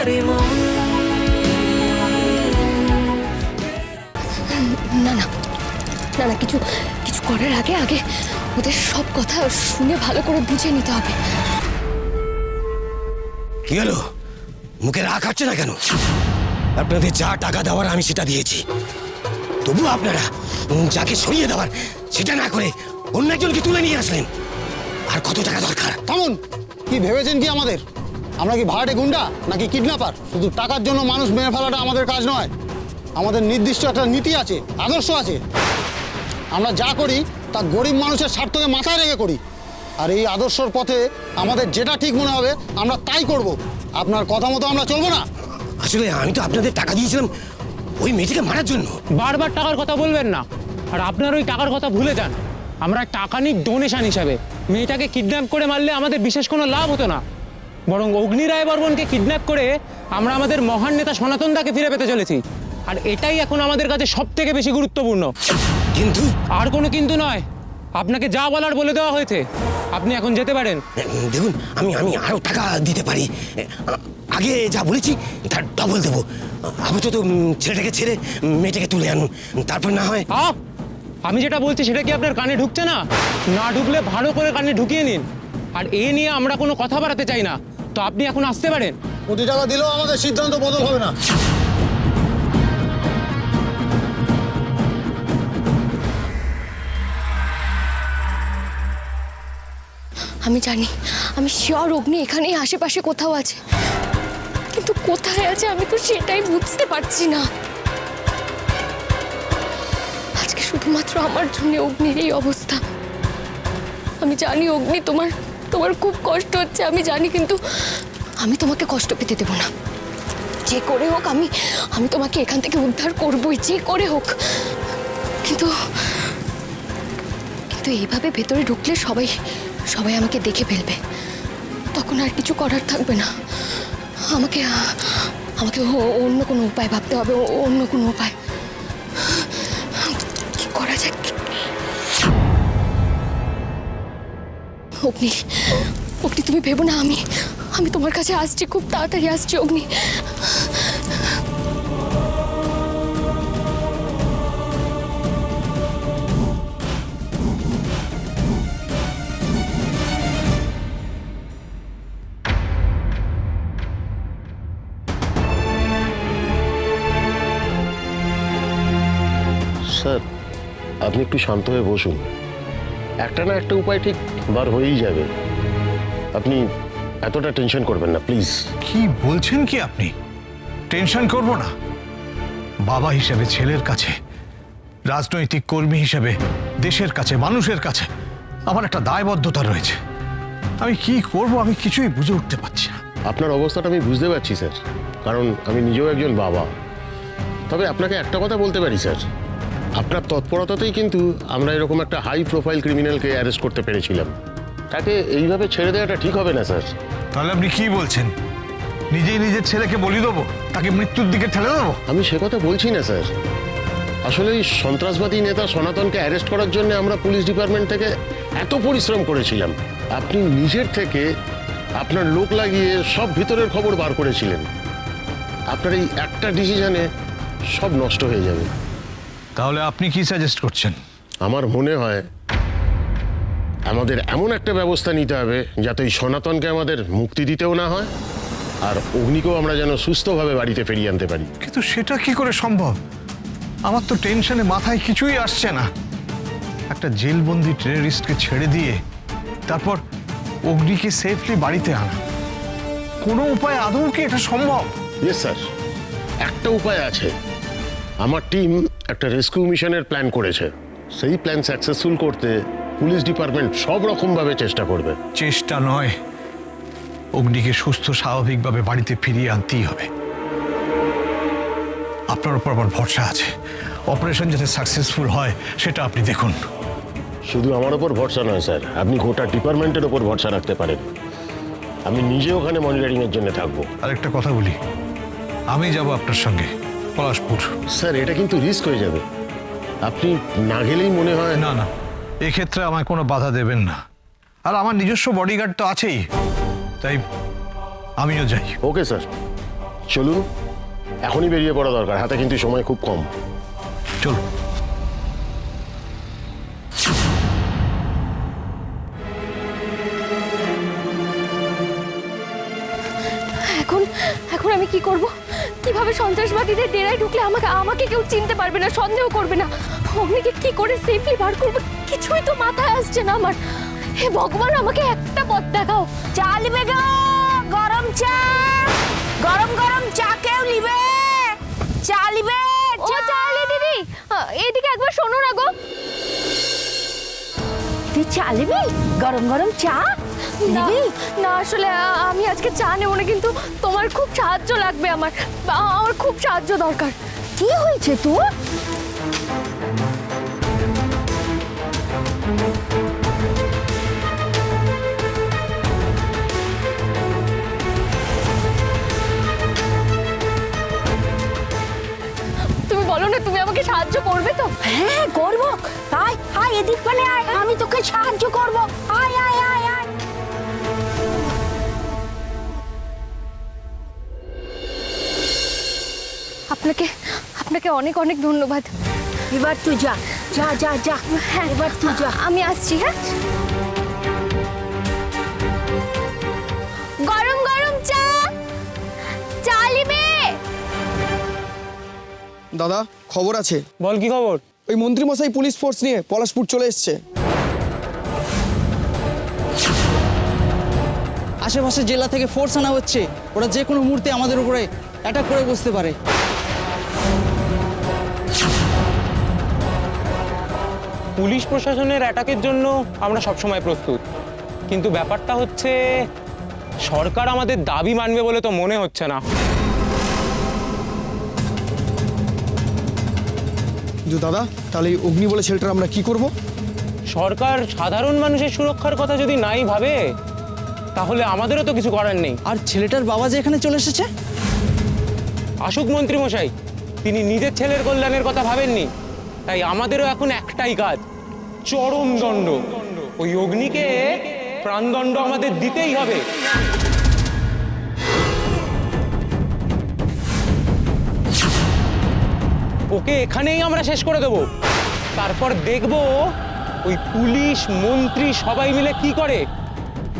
আমারই মন। না না না না, কিছু কিছু করার আগে আগে ওদের সব কথা শুনে ভালো করে বুঝে নিতে হবে। কি হলো, মুখে রাগ হচ্ছে না কেন? আপনাদের যা টাকা দেওয়ার আমি সেটা দিয়েছি, তবু আপনারা যাকে সরিয়ে দেওয়ার সেটা না করে অন্য একজনকে তুলে নিয়ে আসলেন। আর কত টাকা দরকার? থামুন। কি ভেবেছেন কি আমাদের? আমরা কি ভাড়াটে গুন্ডা নাকি কিডন্যাপার? শুধু টাকার জন্য মানুষ মেরে ফেলাটা আমাদের কাজ নয়। আমাদের নির্দিষ্ট একটা নীতি আছে, আদর্শ আছে। আমরা যা করি তা গরিব মানুষের স্বার্থকে মাথায় রেখে করি। আর এই আদর্শর পথে আমাদের যেটা ঠিক মনে হবে আমরা তাই করব। আপনার কথা মতো আমরা চলবো না। আসলে আমি তো আপনাদের টাকা দিয়েছিলাম ওই মেয়েটিকে মারার জন্য। বারবার টাকার কথা বলবেন না, আর আপনার ওই টাকার কথা ভুলে যান। আমরা টাকা নিক ডোনেশন হিসাবে। মেয়েটাকে কিডন্যাপ করে মারলে আমাদের বিশেষ কোনো লাভ হতো না, বরং অগ্নি রায় বর্মনকে কিডন্যাপ করে আমরা আমাদের মহান নেতা সনাতন দাকে ফিরে পেতে চলেছি। আর এটাই এখন আমাদের কাছে সব থেকে বেশি গুরুত্বপূর্ণ। কিন্তু আর কোনো কিন্তু নয়, আপনাকে যা বলার বলে দেওয়া হয়েছে। আপনি এখন যেতে পারেন। দেখুন, আমি আমি আরো টাকা দিতে পারি। আগে যা বলেছি তার ডবল দেবো। আপাতত ছেলেটাকে ছেড়ে মেয়েটাকে তুলে আনুন, তারপর না হয়। আমি যেটা বলছি সেটা কি আপনার কানে ঢুকছে না? না ঢুকলে ভালো করে কানে ঢুকিয়ে নিন। আর এ নিয়ে আমরা কোনো কথা বাড়াতে চাই না, তো আপনি এখন আসতে পারেন। কোটি টাকা দিলেও আমাদের সিদ্ধান্ত বদল হবে না। আমি জানি, আমি শিওর অগ্নি এখানেই আশেপাশে কোথাও আছে, কিন্তু কোথায় আছে আমি তো সেটাই বুঝতে পারছি না। আজকে শুধুমাত্র আমার জন্য অগ্নির এই অবস্থা। আমি জানি অগ্নি, তোমার তোমার খুব কষ্ট হচ্ছে আমি জানি, কিন্তু আমি তোমাকে কষ্ট পেতে দেব না। যে করে হোক আমি আমি তোমাকে এখান থেকে উদ্ধার করবই, যে করে হোক। কিন্তু কিন্তু এইভাবে ভেতরে ঢুকলে সবাই সবাই আমাকে দেখে ফেলবে, তখন আর কিছু করার থাকবে না। আমাকে আমাকে অন্য কোনো উপায় ভাবতে হবে, অন্য কোনো উপায়। কি করা যায়? অগ্নি, অগ্নি তুমি ভেবো না, আমি আমি তোমার কাছে আসছি, খুব তাড়াতাড়ি আসছি অগ্নি। স্যার, আপনি একটু শান্ত হয়ে বসুন। একটা না একটা উপায় ঠিক বার হয়েই যাবে। আপনি এতটা টেনশন করবেন না প্লিজ। কি বলছেন কি আপনি? টেনশন করব না? বাবা হিসেবে ছেলের কাছে, রাজনৈতিক কর্মী হিসেবে দেশের কাছে, মানুষের কাছে আমার একটা দায়বদ্ধতা রয়েছে। আমি কি করব আমি কিছুই বুঝে উঠতে পারছি না। আপনার অবস্থাটা আমি বুঝতে পারছি স্যার, কারণ আমি নিজেও একজন বাবা। তবে আপনাকে একটা কথা বলতে পারি স্যার, আপনার তৎপরতাতেই কিন্তু আমরা এরকম একটা হাই প্রোফাইল ক্রিমিনালকে অ্যারেস্ট করতে পেরেছিলাম। তাকে এইভাবে ছেড়ে দেওয়াটা ঠিক হবে না স্যার। তাহলে আপনি কি বলছেন? নিজেই নিজের ছেলেকে বলি দেবো, তাকে মৃত্যুর দিকে ঠেলে দেবো? আমি সে কথা বলছি না স্যার। আসলে এই সন্ত্রাসবাদী নেতা সনাতনকে অ্যারেস্ট করার জন্য আমরা পুলিশ ডিপার্টমেন্ট থেকে এত পরিশ্রম করেছিলাম। আপনি নিজের থেকে আপনার লোক লাগিয়ে সব ভিতরের খবর বার করেছিলেন। আপনার এই একটা ডিসিশনে সব নষ্ট হয়ে যাবে। তাহলে আপনি কি সাজেস্ট করছেন? আমার মনে হয় আমাদের এমন একটা ব্যবস্থা নিতে হবে যাতে এই সনাতনকে আমাদের মুক্তি দিতেও না হয়, আর অগ্নিকেও আমরা যেন সুস্থভাবে বাড়িতে ফিরিয়ে আনতে পারি। কিন্তু সেটা কি করে সম্ভব? আমার তো টেনশনে মাথায় কিছুই আসছে না। একটা জেলবন্দি টেররিস্টকে ছেড়ে দিয়ে তারপর অগ্নিকে সেফলি বাড়িতে আনা, কোনো উপায় আদৌ কি এটা সম্ভব? ইয়েস স্যার, একটা উপায় আছে। আমার টিম একটা রেস্কিউ মিশনের প্ল্যান করেছে। সেই প্ল্যান সাকসেসফুল করতে পুলিশ ডিপার্টমেন্ট সব রকমভাবে চেষ্টা করবে। চেষ্টা নয়, অগ্নিকে সুস্থ স্বাভাবিকভাবে বাড়িতে ফিরিয়ে আনতেই হবে। আপনার উপর আমার ভরসা আছে। অপারেশন যাতে সাকসেসফুল হয় সেটা আপনি দেখুন। শুধু আমার ওপর ভরসা নয় স্যার, আপনি গোটা ডিপার্টমেন্টের ওপর ভরসা রাখতে পারেন। আমি নিজে ওখানে মনিটরিংয়ের জন্য থাকবো। আরেকটা কথা বলি, আমি যাব আপনার সঙ্গে পলাশপুর। স্যার, এটা কিন্তু রিস্ক হয়ে যাবে। আপনি না গেলেই মনে হয়। না না, এক্ষেত্রে আমায় কোনো বাধা দেবেন না। আর আমার নিজস্ব বডিগার্ড তো আছেই, তাই আমিও যাই। ওকে স্যার, চলুন, এখনই বেরিয়ে পড়া দরকার, হাতে কিন্তু সময় খুব কম। চলো। এখন এখন আমি কি করব? কিভাবে সন্ত্রাসবাদীদের ডেরায় ঢুকলে আমাকে আমাকে কেউ চিনতে পারবে না, সন্দেহ করবে না? অগ্নিকে কি করে সেফলি বার করব কিছুই তো মাথায় আসছে না আমার। হে ভগবান, আমাকে একটা পথ দেখাও। চা লিবে গো, গরম চা, গরম গরম চা কেউ লিবে? চা লিবে? ও চালে দিদি, এদিকে একবার শোনো না গো। তুই চা লিবি? গরম গরম চা লিবি? না আসলে আমি আজকে চা নেবো না, কিন্তু তোমার খুব সাহায্য লাগবে। আমার আমার খুব সাহায্য দরকার। কি হয়েছে তোর? তুমি বলো না, তুমি আমাকে সাহায্য করবে তো? হ্যাঁ করবো। আয় আয় এদিক মানে আয়, আমি তোকে সাহায্য করবো। আয় আয় আয় আয়। আপনাকে আপনাকে অনেক অনেক ধন্যবাদ। এবার তুই যা যা যা যা। হ্যাঁ, এবার তুই যা। আমি আসছি। হ্যাঁ, গরম গরম চা, চা লিবে? দাদা, খবর আছে। বল কি খবর? ওই মন্ত্রীমশাই পুলিশ ফোর্স নিয়ে পলাশপুর চলে এসছে। আশেপাশে জেলা থেকে ফোর্স আনা হচ্ছে, ওরা যে কোনো মুহূর্তে আমাদের উপরে অ্যাটাক করে বসতে পারে। পুলিশ প্রশাসনের অ্যাটাকের জন্য আমরা সবসময় প্রস্তুত, কিন্তু ব্যাপারটা হচ্ছে সরকার আমাদের দাবি মানবে বলে তো মনে হচ্ছে না। কিন্তু দাদা, তাহলে এই অগ্নি বলে ছেলেটার আমরা কি করব? সরকার সাধারণ মানুষের সুরক্ষার কথা যদি নাই ভাবে, তাহলে আমাদেরও তো কিছু করার নেই। আর ছেলেটার বাবা যে এখানে চলে এসেছে। আসুক মন্ত্রী মশাই, তিনি নিজের ছেলের কল্যাণের কথা ভাবেননি, তাই আমাদেরও এখন একটাই কাজ, চরম দণ্ড। ওই অগ্নিকে প্রাণদণ্ড আমাদের দিতেই হবে। ওকে এখানেই আমরা শেষ করে দেব, তারপর দেখব ওই পুলিশ মন্ত্রী সবাই মিলে কি করে।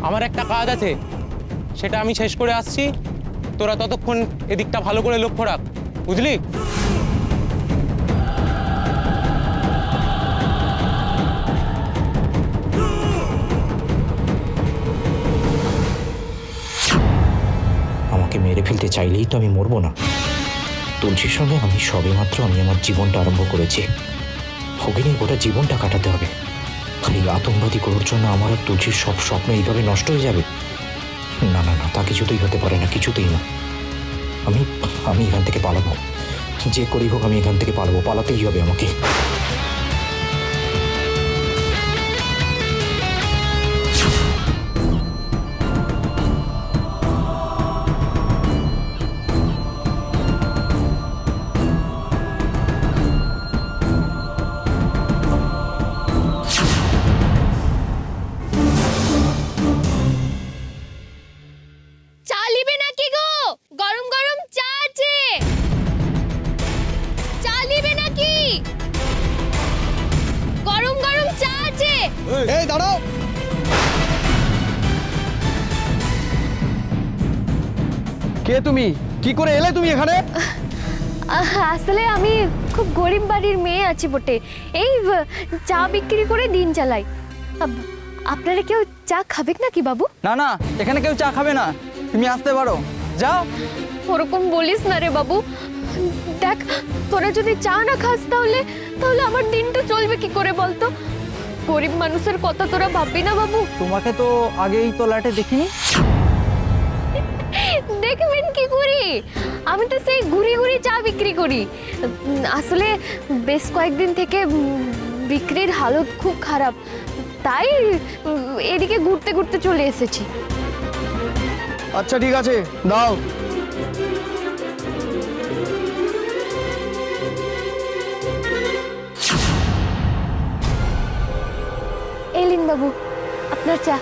আমার একটা কাজ আছে, সেটা আমি শেষ করে আসছি, তোরা ততক্ষণ এদিকটা ভালো করে লক্ষ্য রাখ, বুঝলি? আমাকে মেরে ফেলতে চাইলেই তো আমি মরবো না। তুলসীর সঙ্গে আমি সবেমাত্র আমার জীবনটা আরম্ভ করেছি, ভগিনী গোটা জীবনটা কাটাতে হবে। আর এই আতঙ্কবাদী করার জন্য আমার আর তুলসীর সব স্বপ্ন এইভাবে নষ্ট হয়ে যাবে? না না না, তা কিছুতেই হতে পারে না, কিছুতেই না। আমি এখান থেকে পালাবো, যে করেই হোক আমি এখান থেকে পালাবো, পালাতেই হবে আমাকে। চা লিবে নাকি গো? গরম গরম চা আছে, চা লিবে নাকি? গরম গরম চা আছে। এই দাঁড়াও। কে তুমি? কি করে এলে তুমি এখানে? আসলে আমি খুব গরিব বাড়ির মেয়ে আছি বটে, এই চা বিক্রি করে দিন চালাই। আপনারা কেউ চা খাবেন নাকি বাবু? না না, এখানে কেউ চা খাবে না, তুমি আসতে পারো, যাও। ওরকম বলিস না রে বাবু। দেখ, তোরা যদি চা না খাস তাহলে তাহলে আমার দিনটা চলবে কি করে বলতো? গরিব মানুষের কথা তোরা ভাববি না বাবু? তোমাকে তো আগেই তো লাটে দেখিনি। দেখবেন কি করি, আমি তো সেই ঘুরি ঘুরি চা বিক্রি করি। আসলে বেশ কয়েকদিন থেকে বিক্রির হালত খুব খারাপ, তাই এদিকে ঘুরতে ঘুরতে চলে এসেছি। আচ্ছা ঠিক আছে, দাও। এলিন বাবু, আপনার চা।